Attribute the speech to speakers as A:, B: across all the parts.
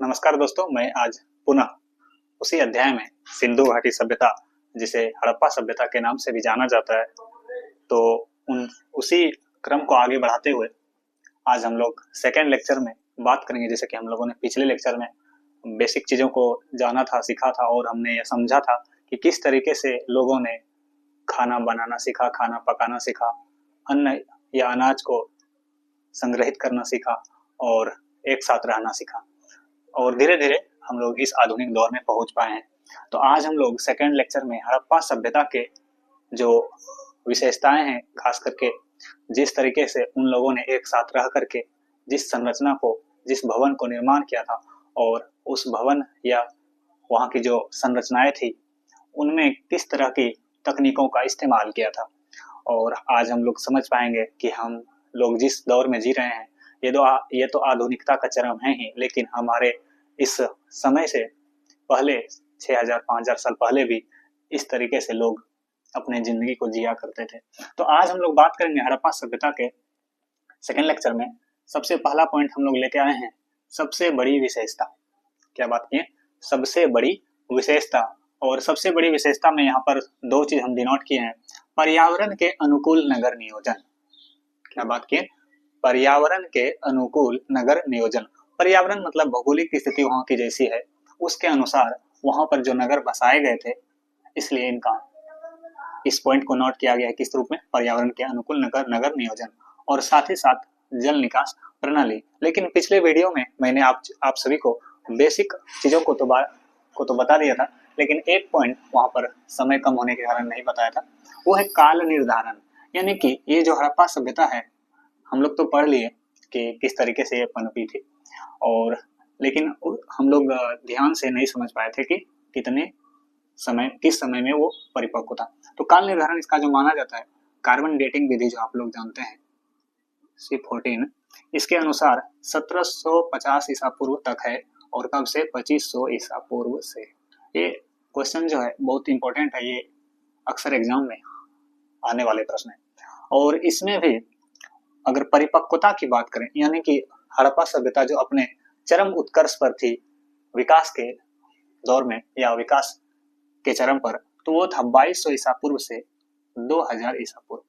A: नमस्कार दोस्तों, मैं आज पुनः उसी अध्याय में सिंधु घाटी सभ्यता, जिसे हड़प्पा सभ्यता के नाम से भी जाना जाता है, तो उन उसी क्रम को आगे बढ़ाते हुए आज हम लोग सेकेंड लेक्चर में बात करेंगे। जैसे कि हम लोगों ने पिछले लेक्चर में बेसिक चीज़ों को जाना था, सीखा था और हमने यह समझा था कि किस तरीके से लोगों ने खाना बनाना सीखा, खाना पकाना सीखा, अन्न या अनाज को संग्रहित करना सीखा और एक साथ रहना सीखा और धीरे धीरे हम लोग इस आधुनिक दौर में पहुंच पाए हैं। तो आज हम लोग सेकेंड लेक्चर में हड़प्पा सभ्यता के जो विशेषताएं हैं, खास करके जिस तरीके से उन लोगों ने एक साथ रह करके जिस संरचना को, जिस भवन को निर्माण किया था और उस भवन या वहाँ की जो संरचनाएं थी उनमें किस तरह की तकनीकों का इस्तेमाल किया था। और आज हम लोग समझ पाएंगे कि हम लोग जिस दौर में जी रहे हैं ये तो आधुनिकता का चरम है ही, लेकिन हमारे इस समय से पहले 6000-5000 साल पहले भी इस तरीके से लोग अपने जिंदगी को जिया करते थे। तो आज हम लोग बात करेंगे हड़प्पा सभ्यता के सेकेंड लेक्चर में। सबसे पहला पॉइंट हम लोग लेके आए हैं, सबसे बड़ी विशेषता। क्या बात की? सबसे बड़ी विशेषता। और सबसे बड़ी विशेषता में यहाँ पर दो चीज हम डिनोट किए हैं, पर्यावरण के अनुकूल नगर नियोजन। क्या बात की? पर्यावरण के अनुकूल नगर नियोजन। पर्यावरण मतलब भौगोलिक स्थिति वहां की जैसी है उसके अनुसार वहां पर जो नगर बसाए गए थे, इसलिए इनका इस पॉइंट को नोट किया गया है किस रूप में, पर्यावरण के अनुकूल नगर नियोजन। और साथ ही साथ जल निकास प्रणाली। लेकिन पिछले वीडियो में मैंने आप सभी को बेसिक चीजों को तो बता दिया था, लेकिन एक पॉइंट वहां पर समय कम होने के कारण नहीं बताया था, वो है काल निर्धारण। यानी कि ये जो हड़प्पा सभ्यता है, हम लोग तो पढ़ लिए कि किस तरीके से ये पनपी थी, और लेकिन हम लोग ध्यान से नहीं समझ पाए थे कि किस समय में वो परिपक्व था। तो काल निर्धारण इसका जो माना जाता है, कार्बन डेटिंग विधि जो आप लोग जानते हैं C14, इसके अनुसार 1750 ईसा पूर्व तक है और कब से 2500 ईसा पूर्व से। ये क्वेश्चन जो है बहुत इंपॉर्टेंट है, ये अक्सर एग्जाम में आने वाले प्रश्न है। और इसमें भी अगर परिपक्वता की बात करें, यानी कि हड़प्पा सभ्यता जो अपने चरम उत्कर्ष पर थी विकास के दौर में या विकास के चरम पर, तो वो था 2200 ईसा पूर्व से 2000 ईसा पूर्व।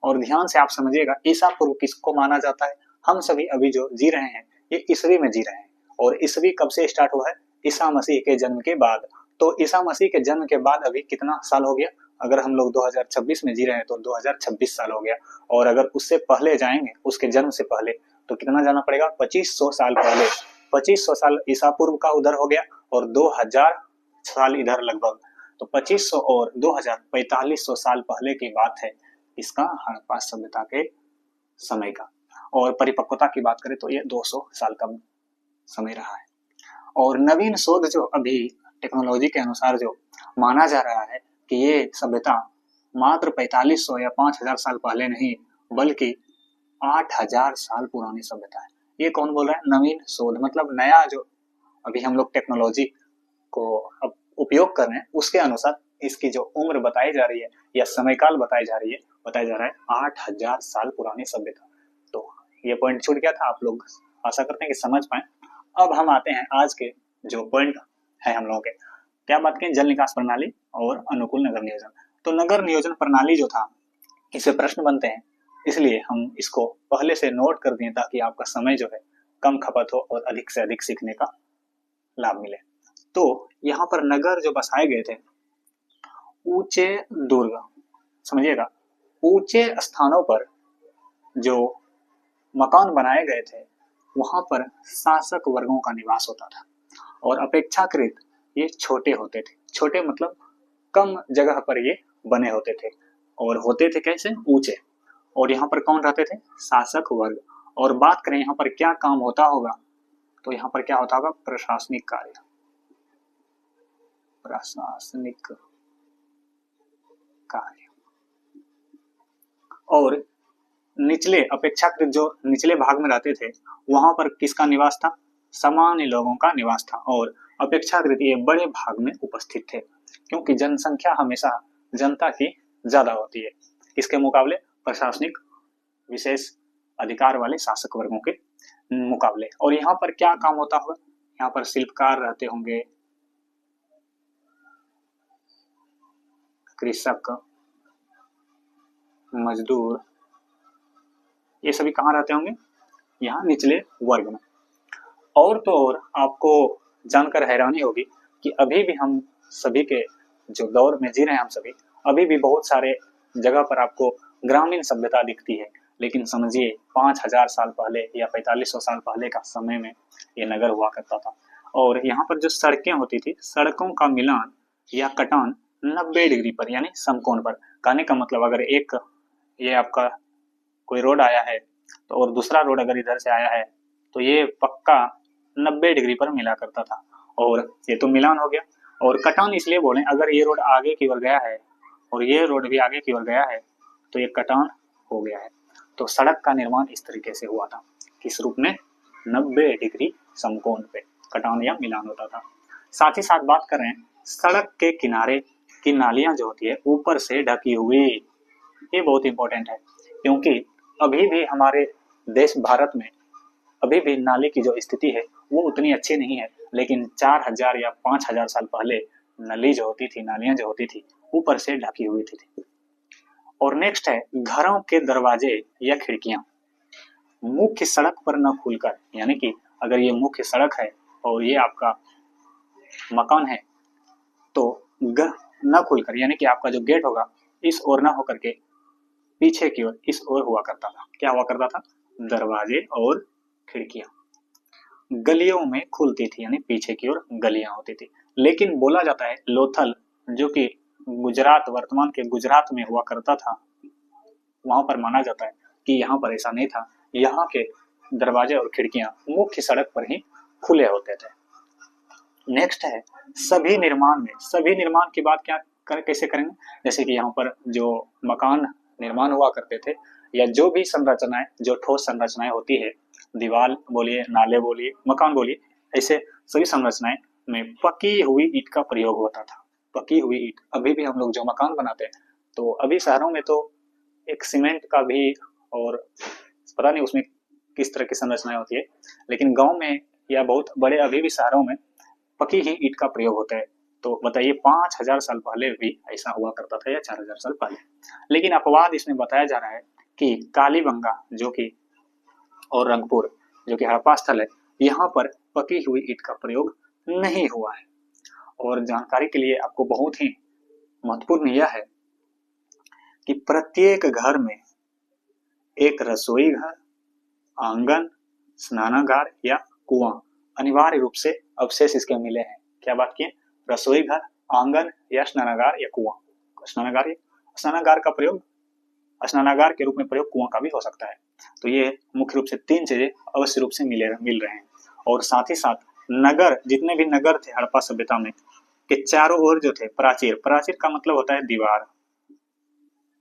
A: और ध्यान से आप समझिएगा, ईसा पूर्व किसको माना जाता है? हम सभी अभी जो जी रहे हैं ये ईसवी में जी रहे हैं, और ईसवी कब से स्टार्ट हुआ है? ईसा मसीह के जन्म के बाद। तो ईसा मसीह के जन्म के बाद अभी कितना साल हो गया? अगर हम लोग 2026 में जी रहे हैं तो 2026 साल हो गया। और अगर उससे पहले जाएंगे, उसके जन्म से पहले, तो कितना जाना पड़ेगा? 2500 साल पहले। 2500 साल ईसा पूर्व का उधर हो गया और 2000 साल इधर लगभग। तो 2500 और 2000 4500 साल पहले की बात है इसका, हड़प्पा सभ्यता के समय का। और परिपक्वता की बात करें तो ये 200 साल का समय रहा है। और नवीन शोध जो अभी टेक्नोलॉजी के अनुसार जो माना जा रहा है कि ये सभ्यता मात्र 4500 या 5000 साल पहले नहीं, बल्कि 8000 साल पुरानी सभ्यता है। ये कौन बोल रहा है? नवीन शोध मतलब नया जो अभी हम लोग टेक्नोलॉजी को अब उपयोग कर रहे हैं, उसके अनुसार इसकी जो उम्र बताई जा रही है या समयकाल बताया जा रहा है 8000 साल पुरानी सभ्यता। तो ये पॉइंट छूट गया था, आप लोग आशा करते हैं कि समझ पाए। अब हम आते हैं आज के जो पॉइंट है हम लोगों के। क्या बात करें? जल निकास प्रणाली और अनुकूल नगर नियोजन। तो नगर नियोजन प्रणाली जो था, इसे प्रश्न बनते हैं, इसलिए हम इसको पहले से नोट कर दिए ताकि आपका समय जो है कम खपत हो और अधिक से अधिक सीखने का लाभ मिले। तो यहाँ पर नगर जो बसाए गए थे, ऊंचे दुर्ग, समझिएगा, ऊंचे स्थानों पर जो मकान बनाए गए थे वहां पर शासक वर्गों का निवास होता था और अपेक्षाकृत ये छोटे होते थे। छोटे मतलब कम जगह पर ये बने होते थे, और होते थे कैसे? ऊंचे। और यहाँ पर कौन रहते थे? शासक वर्ग। और बात करें यहाँ पर क्या काम होता होगा, तो यहाँ पर क्या होता होगा? प्रशासनिक कार्य। प्रशासनिक कार्य। और निचले, अपेक्षाकृत जो निचले भाग में रहते थे वहां पर किसका निवास था? सामान्य लोगों का निवास था। और अपेक्षाकृत ये बड़े भाग में उपस्थित थे, क्योंकि जनसंख्या हमेशा जनता की ज्यादा होती है इसके मुकाबले, प्रशासनिक विशेष अधिकार वाले शासक वर्गों के मुकाबले। और यहाँ पर क्या काम होता होगा? यहाँ पर शिल्पकार रहते होंगे, कृषक, मजदूर, ये सभी कहाँ रहते होंगे? यहाँ निचले वर्ग में। और तो और आपको जानकर हैरानी होगी कि अभी भी हम सभी के जो दौर में जी रहे हैं हम सभी, अभी भी बहुत सारे जगह पर आपको ग्रामीण सभ्यता दिखती है। लेकिन समझिए 5000 साल पहले या 4500 साल पहले का समय में ये नगर हुआ करता था। और यहाँ पर जो सड़कें होती थी, सड़कों का मिलान या कटान 90 डिग्री पर यानी समकोण पर। कहने का मतलब अगर एक ये आपका कोई रोड आया है तो और दूसरा रोड अगर इधर से आया है तो ये पक्का 90 डिग्री पर मिला करता था। और ये तो मिलान हो गया। और कटान इसलिए बोले, अगर ये रोड आगे की ओर गया है और ये रोड भी आगे की ओर गया है तो ये कटान हो गया है। तो सड़क का निर्माण इस तरीके से हुआ था, किस रूप में? 90 डिग्री समकोण पे कटान या मिलान होता था। साथ ही साथ बात कर रहे हैं सड़क के किनारे की नालियां जो होती है ऊपर से ढकी हुई, ये बहुत इंपॉर्टेंट है क्योंकि अभी भी हमारे देश भारत में अभी भी नाली की जो स्थिति है वो उतनी अच्छी नहीं है। लेकिन 4000 या 5000 साल पहले नली जो होती थी, नालियां जो होती थी, ऊपर से ढकी हुई थी। और नेक्स्ट है घरों के दरवाजे या खिड़कियां मुख्य सड़क पर न खुलकर, यानी कि अगर ये मुख्य सड़क है और ये आपका मकान है तो न खुलकर, यानी कि आपका जो गेट होगा इस ओर न होकर के पीछे की ओर इस ओर हुआ करता था। क्या हुआ करता था? दरवाजे और खिड़कियां गलियों में खुलती थी, यानी पीछे की ओर गलियां होती थी। लेकिन बोला जाता है लोथल, जो कि गुजरात, वर्तमान के गुजरात में हुआ करता था, वहां पर माना जाता है कि यहाँ पर ऐसा नहीं था। यहाँ के दरवाजे और खिड़कियां मुख्य सड़क पर ही खुले होते थे। नेक्स्ट है सभी निर्माण की बात कैसे करेंगे? जैसे कि यहाँ पर जो मकान निर्माण हुआ करते थे या जो भी संरचनाएं, जो ठोस संरचनाएं होती है, दीवार बोलिए, नाले बोलिए, मकान बोलिए, ऐसे सभी संरचनाएं में पकी हुई ईंट का प्रयोग होता था। पकी हुई ईंट, अभी भी हम लोग जो मकान बनाते हैं तो अभी शहरों में तो एक सीमेंट का भी और पता नहीं उसमें किस तरह की संरचनाएं होती है, लेकिन गांव में या बहुत बड़े अभी भी शहरों में पकी ही ईंट का प्रयोग होता है। तो बताइए 5000 साल पहले भी ऐसा हुआ करता था या 4000 साल पहले। लेकिन अपवाद इसमें बताया जा रहा है कि कालीबंगा जो कि और रंगपुर जो कि हड़प्पा स्थल है, यहाँ पर पकी हुई ईंट का प्रयोग नहीं हुआ है। और जानकारी के लिए आपको बहुत ही महत्वपूर्ण यह है कि प्रत्येक घर में एक रसोई घर, आंगन, स्नानागार या कुआं अनिवार्य रूप से अवशेष इसके मिले हैं। क्या बात की? रसोई घर, आंगन या स्नानागार या कुआं। स्नानागार का प्रयोग, स्नानागार के रूप में प्रयोग कुआं का भी हो सकता है। तो ये मुख्य रूप से 3 चीजें अवश्य रूप से मिल रहे हैं। और साथ ही साथ नगर, जितने भी नगर थे हड़प्पा सभ्यता में, के चारों ओर जो थे प्राचीर, प्राचीर का मतलब होता है दीवार।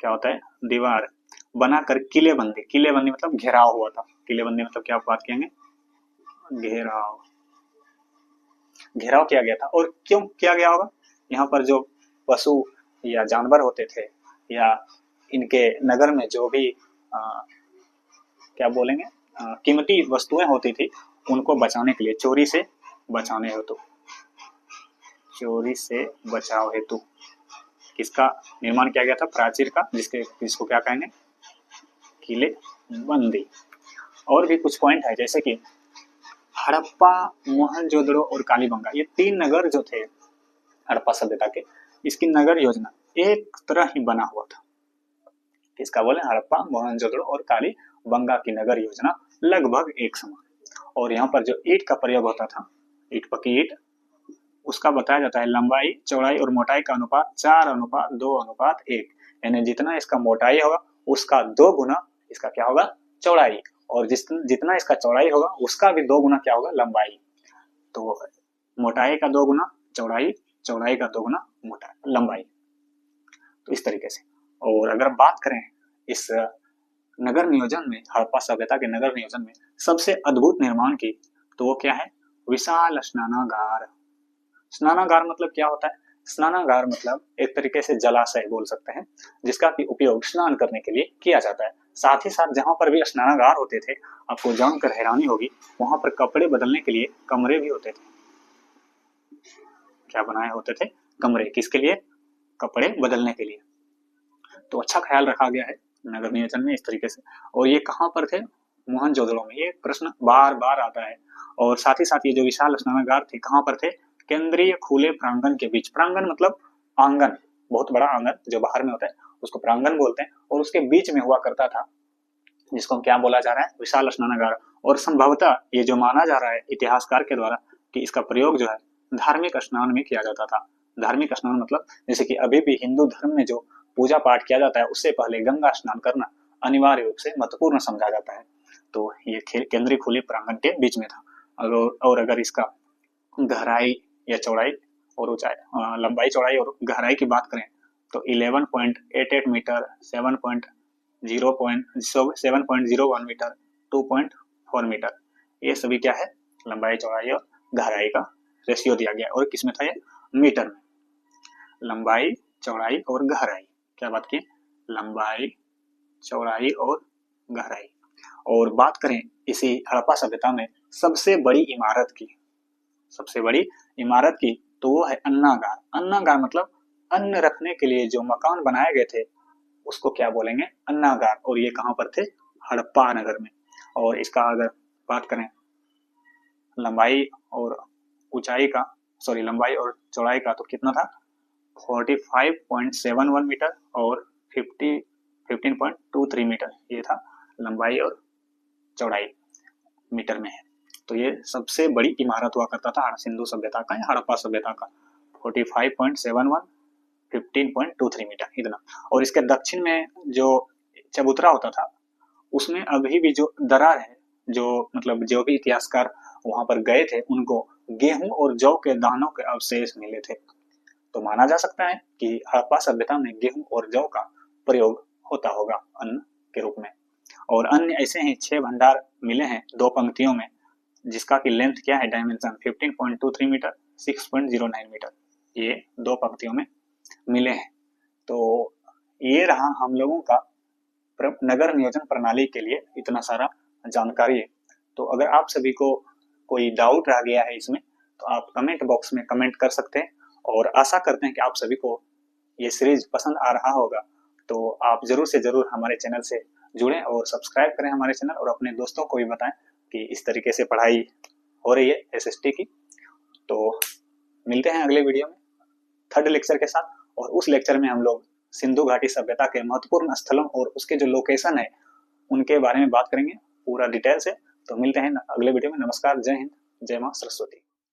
A: क्या होता है? दीवार बनाकर किलेबंदी, किलेबंदी मतलब घेराव हुआ था। किलेबंदी मतलब क्या बात कहेंगे? घेराव, घेराव किया गया था। और क्यों किया गया होगा? यहाँ पर जो पशु या जानवर होते थे या इनके नगर में जो भी क्या बोलेंगे कीमती वस्तुएं होती थी, उनको बचाने के लिए, चोरी से बचाने हेतु, चोरी से बचाव हेतु किसका निर्माण किया गया था? प्राचीर का, जिसको क्या कहेंगे? किले बंदी। और भी कुछ पॉइंट है जैसे कि हड़प्पा, मोहनजोदड़ो और कालीबंगा, ये 3 नगर जो थे हड़प्पा सभ्यता के, इसकी नगर योजना एक तरह ही बना हुआ था। किसका बोले? हड़प्पा, मोहनजोदड़ो और कालीबंगा की नगर योजना लगभग एक समान। और यहाँ पर जो ईंट का प्रयोग होता था, ईंट, पकी ईंट, उसका बताया जाता है लंबाई, चौड़ाई और मोटाई का अनुपात 4:2:1, यानी जितना इसका मोटाई होगा उसका 2 गुना इसका क्या होगा? चौड़ाई। और जितना इसका चौड़ाई होगा उसका भी 2 गुना क्या होगा? लंबाई। तो मोटाई का 2 गुना चौड़ाई, चौड़ाई का 2 गुना मोटाई, लंबाई। तो इस तरीके से। और अगर बात करें इस नगर नियोजन में, हड़प्पा सभ्यता के नगर नियोजन में सबसे अद्भुत निर्माण की, तो वो क्या है? विशाल स्नानागार। स्नानागार मतलब क्या होता है? स्नानागार मतलब एक तरीके से जलाशय बोल सकते हैं, जिसका कि उपयोग स्नान करने के लिए किया जाता है। साथ ही साथ जहाँ पर भी स्नानागार होते थे, आपको जानकर हैरानी होगी, वहां पर कपड़े बदलने के लिए कमरे भी होते थे। क्या बनाए होते थे? कमरे। किसके लिए? कपड़े बदलने के लिए। तो अच्छा ख्याल रखा गया है नगर नियोजन में इस तरीके से। और ये कहाँ पर थे? मोहनजोदड़ो में। ये प्रश्न बार बार आता है। और साथ ही साथ ये जो विशाल स्नानागार थे कहाँ पर थे? केंद्रीय खुले प्रांगण के बीच। प्रांगण मतलब आंगन, बहुत बड़ा आंगन जो बाहर में होता है उसको प्रांगण बोलते हैं, और उसके बीच में हुआ करता था, जिसको क्या बोला जा रहा है? विशाल स्नानागार। और संभवतः ये जो माना जा रहा है इतिहासकार के द्वारा कि इसका प्रयोग जो है धार्मिक स्नान में किया जाता था। धार्मिक स्नान मतलब जैसे कि अभी भी हिंदू धर्म में जो पूजा पाठ किया जाता है उससे पहले गंगा स्नान करना अनिवार्य रूप से महत्वपूर्ण समझा जाता है। तो ये केंद्रीय खुले प्रांगण के बीच में था। और अगर इसका गहराई या चौड़ाई और ऊंचाई, लंबाई चौड़ाई और गहराई की बात करें तो 11.88 मीटर, 7.01 मीटर, 2.4 मीटर, ये सभी क्या है? लंबाई चौड़ाई और गहराई का रेशियो दिया गया। और किसमें था ये? मीटर में। लंबाई चौड़ाई और गहराई, क्या बात की? लंबाई चौड़ाई और गहराई। और बात करें इसी हड़प्पा सभ्यता में सबसे बड़ी इमारत की, सबसे बड़ी इमारत की, तो वो है अन्नागार। अन्नागार मतलब अन्न रखने के लिए जो मकान बनाए गए थे उसको क्या बोलेंगे? अन्नागार। और ये कहाँ पर थे? हड़प्पा नगर में। और इसका अगर बात करें लंबाई और ऊंचाई का, सॉरी लंबाई और चौड़ाई का, तो कितना था? 45.71 मीटर और 15.23 मीटर, ये था लंबाई और चौड़ाई मीटर में है। तो ये सबसे बड़ी इमारत हुआ करता था सिंधु सभ्यता का या हड़प्पा सभ्यता का। 45.71, 15.23 मीटर, इतना। और इसके दक्षिण में जो चबूतरा होता था उसमें अभी भी जो दरार है, जो मतलब जो भी इतिहासकार वहां पर गए थे उनको गेहूं और जौ के दानों के अवशेष मिले थे। तो माना जा सकता है कि हड़प्पा सभ्यता में गेहूं और जौ का प्रयोग होता होगा अन्न के रूप में। और अन्य ऐसे ही 6 भंडार मिले हैं 2 पंक्तियों में, जिसका की लेंथ क्या है? डायमेंशन 15.23 मीटर, 6.09 मीटर, ये 2 पंक्तियों में मिले हैं। तो ये रहा हम लोगों का नगर नियोजन प्रणाली के लिए इतना सारा जानकारी है। तो अगर आप सभी को कोई डाउट रह गया है इसमें तो आप कमेंट बॉक्स में कमेंट कर सकते हैं। और आशा करते हैं कि आप सभी को ये सीरीज पसंद आ रहा होगा। तो आप जरूर से जरूर हमारे चैनल से जुड़ें और सब्सक्राइब करें हमारे चैनल, और अपने दोस्तों को भी बताएं कि इस तरीके से पढ़ाई हो रही है एसएसटी की। तो मिलते हैं अगले वीडियो में 3rd लेक्चर के साथ, और उस लेक्चर में हम लोग सिंधु घाटी सभ्यता के महत्वपूर्ण स्थलों और उसके जो लोकेशन है उनके बारे में बात करेंगे पूरा डिटेल से। तो मिलते हैं अगले वीडियो में। नमस्कार, जय हिंद, जय मां सरस्वती।